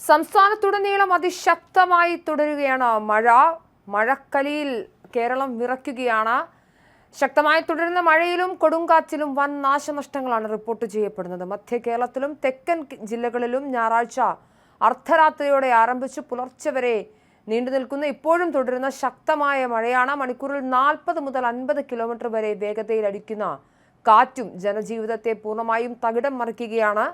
സംസ്ഥാനത്തുടനീളം അതിശക്തമായി തുടരുകയാണ് മഴ. മഴക്കലിയിൽ കേരളം വിറയ്ക്കുകയാണ്. ശക്തമായി തുടരുന്ന മഴയിലും കൊടുങ്കാറ്റിലും വൻ നാശനഷ്ടങ്ങളാണ് റിപ്പോർട്ട് ചെയ്യപ്പെടുന്നത്. മധ്യ കേരളത്തിലും തെക്കൻ ജില്ലകളിലും ഞായറാഴ്ച അർദ്ധരാത്രിയോടെ ആരംഭിച്ച് പുലർച്ചെ വരെ നീണ്ടു നിൽക്കുന്ന ഇപ്പോഴും തുടരുന്ന ശക്തമായ മഴയാണ്. മണിക്കൂറിൽ 40 മുതൽ 50 കിലോമീറ്റർ വരെ വേഗതയിൽ അടിക്കുന്ന കാറ്റും ജനജീവിതത്തെ പൂർണ്ണമായും തകിടം മറിക്കുകയാണ്.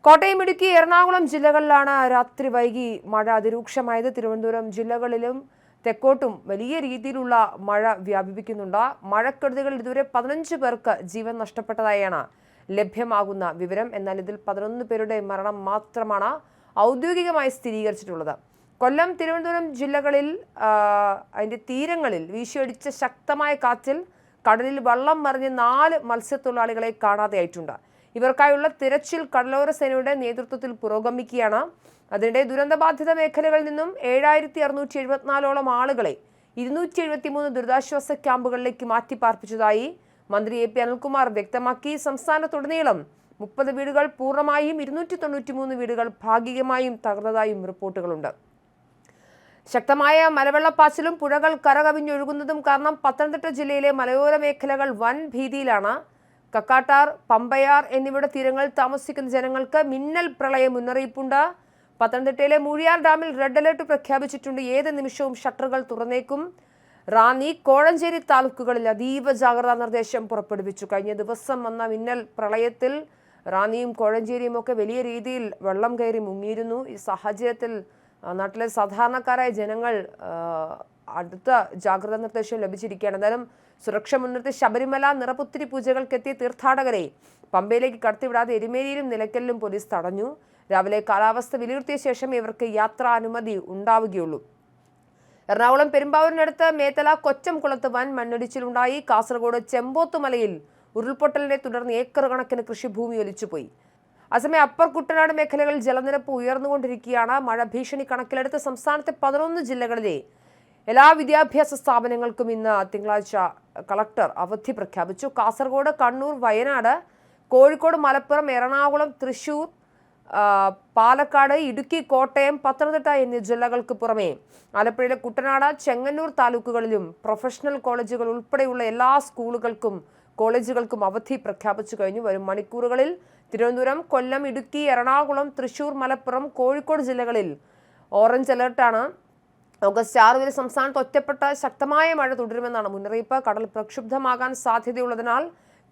കോട്ടയം, ഇടുക്കി, എറണാകുളം ജില്ലകളിലാണ് രാത്രി വൈകി മഴ അതിരൂക്ഷമായത്. തിരുവനന്തപുരം ജില്ലകളിലും തെക്കോട്ടും വലിയ രീതിയിലുള്ള മഴ വ്യാപിപ്പിക്കുന്നുണ്ട്. മഴക്കെടുതികളിൽ ഇതുവരെ 15 പേർക്ക് ജീവൻ നഷ്ടപ്പെട്ടതായാണ് ലഭ്യമാകുന്ന വിവരം. എന്നാൽ ഇതിൽ 11 പേരുടെ മരണം മാത്രമാണ് ഔദ്യോഗികമായി സ്ഥിരീകരിച്ചിട്ടുള്ളത്. കൊല്ലം, തിരുവനന്തപുരം ജില്ലകളിൽ അതിൻ്റെ തീരങ്ങളിൽ വീശിയടിച്ച ശക്തമായ കാറ്റിൽ കടലിൽ വള്ളം മറിഞ്ഞ് 4 മത്സ്യത്തൊഴിലാളികളെ കാണാതെയായിട്ടുണ്ട്. ഇവർക്കായുള്ള തിരച്ചിൽ കടലോര സേനയുടെ നേതൃത്വത്തിൽ പുരോഗമിക്കുകയാണ്. അതിനിടെ ദുരന്തബാധിത മേഖലകളിൽ നിന്നും 7674ഓളം ആളുകളെ 273 ദുരിതാശ്വാസ ക്യാമ്പുകളിലേക്ക് മാറ്റിപ്പാർപ്പിച്ചതായി മന്ത്രി എ പി അനിൽകുമാർ വ്യക്തമാക്കി. സംസ്ഥാനത്തുടനീളം 30 വീടുകൾ പൂർണ്ണമായും 293 വീടുകൾ ഭാഗികമായും തകർന്നതായും റിപ്പോർട്ടുകളുണ്ട്. ശക്തമായ മലവെള്ളപ്പാച്ചിലും പുഴകൾ കരകവിഞ്ഞൊഴുകുന്നതും കാരണം പത്തനംതിട്ട ജില്ലയിലെ മലയോര മേഖലകൾ വൻ ഭീതിയിലാണ്. കക്കാട്ടാർ, പമ്പയാർ എന്നിവയുടെ തീരങ്ങളിൽ താമസിക്കുന്ന ജനങ്ങൾക്ക് മിന്നൽ പ്രളയ മുന്നറിയിപ്പുണ്ട്. പത്തനംതിട്ടയിലെ മൂഴിയാർ ഡാമിൽ റെഡ് അലർട്ട് പ്രഖ്യാപിച്ചിട്ടുണ്ട്. ഏത് നിമിഷവും ഷട്ടറുകൾ തുറന്നേക്കും. റാന്നി, കോഴഞ്ചേരി താലൂക്കുകളിൽ അതീവ ജാഗ്രതാ നിർദ്ദേശം പുറപ്പെടുവിച്ചു. കഴിഞ്ഞ ദിവസം വന്ന മിന്നൽ പ്രളയത്തിൽ റാന്നിയും കോഴഞ്ചേരിയും ഒക്കെ വലിയ രീതിയിൽ വെള്ളം കയറി മുങ്ങിയിരുന്നു. ഈ സാഹചര്യത്തിൽ നാട്ടിലെ സാധാരണക്കാരായ ജനങ്ങൾ അടുത്ത ജാഗ്രതാ നിർദ്ദേശം ലഭിച്ചിരിക്കുകയാണ്. എന്തായാലും സുരക്ഷ മുൻനിർത്തി ശബരിമല നിറപുത്തിരി പൂജകൾക്കെത്തിയ തീർത്ഥാടകരെ പമ്പയിലേക്ക് കടത്തിവിടാതെ എരുമേലിയിലും നിലയ്ക്കലിലും പോലീസ് തടഞ്ഞു. രാവിലെ കാലാവസ്ഥ വിലയിരുത്തിയ ശേഷം ഇവർക്ക് യാത്രാനുമതി ഉണ്ടാവുകയുള്ളൂ. എറണാകുളം പെരുമ്പാവൂരിനടുത്ത് മേത്തല കൊച്ചംകുളത്ത് വൻ മണ്ണിടിച്ചിലുണ്ടായി. കാസർഗോഡ് ചെമ്പോത്തുമലയിൽ ഉരുൾപൊട്ടലിനെ തുടർന്ന് ഏക്കർ കണക്കിന് കൃഷിഭൂമി ഒലിച്ചുപോയി. അതേസമയം അപ്പർ കുട്ടനാട് മേഖലകളിൽ ജലനിരപ്പ് ഉയർന്നുകൊണ്ടിരിക്കുകയാണ്. മഴ ഭീഷണി കണക്കിലെടുത്ത് സംസ്ഥാനത്തെ 11 ജില്ലകളിലെ എല്ലാ വിദ്യാഭ്യാസ സ്ഥാപനങ്ങൾക്കും ഇന്ന് തിങ്കളാഴ്ച കളക്ടർ അവധി പ്രഖ്യാപിച്ചു. കാസർഗോഡ്, കണ്ണൂർ, വയനാട്, കോഴിക്കോട്, മലപ്പുറം, എറണാകുളം, തൃശൂർ, പാലക്കാട്, ഇടുക്കി, കോട്ടയം, പത്തനംതിട്ട എന്നീ ജില്ലകൾക്ക് പുറമെ ആലപ്പുഴയിലെ കുട്ടനാട്, ചെങ്ങന്നൂർ താലൂക്കുകളിലും പ്രൊഫഷണൽ കോളേജുകൾ ഉൾപ്പെടെയുള്ള എല്ലാ സ്കൂളുകൾക്കും കോളേജുകൾക്കും അവധി പ്രഖ്യാപിച്ചു കഴിഞ്ഞു. വരും മണിക്കൂറുകളിൽ തിരുവനന്തപുരം, കൊല്ലം, ഇടുക്കി, എറണാകുളം, തൃശൂർ, മലപ്പുറം, കോഴിക്കോട് ജില്ലകളിൽ ഓറഞ്ച് അലർട്ടാണ്. ഓഗസ്റ്റ് 6 വരെ സംസ്ഥാനത്ത് ഒറ്റപ്പെട്ട ശക്തമായ മഴ തുടരുമെന്നാണ് മുന്നറിയിപ്പ്. കടൽ പ്രക്ഷുബ്ധമാകാൻ സാധ്യതയുള്ളതിനാൽ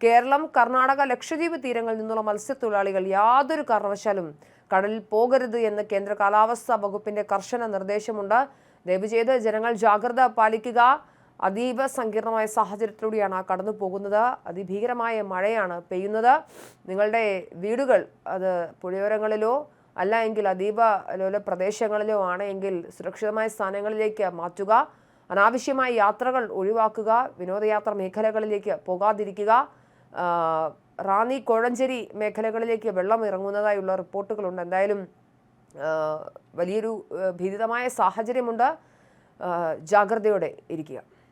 കേരളം, കർണാടക, ലക്ഷദ്വീപ് തീരങ്ങളിൽ നിന്നുള്ള മത്സ്യത്തൊഴിലാളികൾ യാതൊരു കാരണവശാലും കടലിൽ പോകരുത് എന്ന് കേന്ദ്ര കാലാവസ്ഥാ വകുപ്പിന്റെ കർശന നിർദ്ദേശമുണ്ട്. ദയവ് ചെയ്ത് ജനങ്ങൾ ജാഗ്രത പാലിക്കുക. അതീവ സങ്കീർണമായ സാഹചര്യത്തിലൂടെയാണ് കടന്നു പോകുന്നത്. അതിഭീകരമായ മഴയാണ് പെയ്യുന്നത്. നിങ്ങളുടെ വീടുകൾ അത് പുഴയോരങ്ങളിലോ അല്ല എങ്കിൽ അതീവ ലോല പ്രദേശങ്ങളിലോ ആണ് എങ്കിൽ സുരക്ഷിതമായ സ്ഥാനങ്ങളിലേക്ക് മാറ്റുക. അനാവശ്യമായ യാത്രകൾ ഒഴിവാക്കുക. വിനോദയാത്ര മേഖലകളിലേക്ക് പോകാതിരിക്കുക. റാന്നി, കോഴഞ്ചേരി മേഖലകളിലേക്ക് വെള്ളം ഇറങ്ങുന്നതായുള്ള റിപ്പോർട്ടുകളുണ്ട്. എന്തായാലും വലിയൊരു ഭീതിതമായ സാഹചര്യമുണ്ട്. ജാഗ്രതയോടെ ഇരിക്കുക.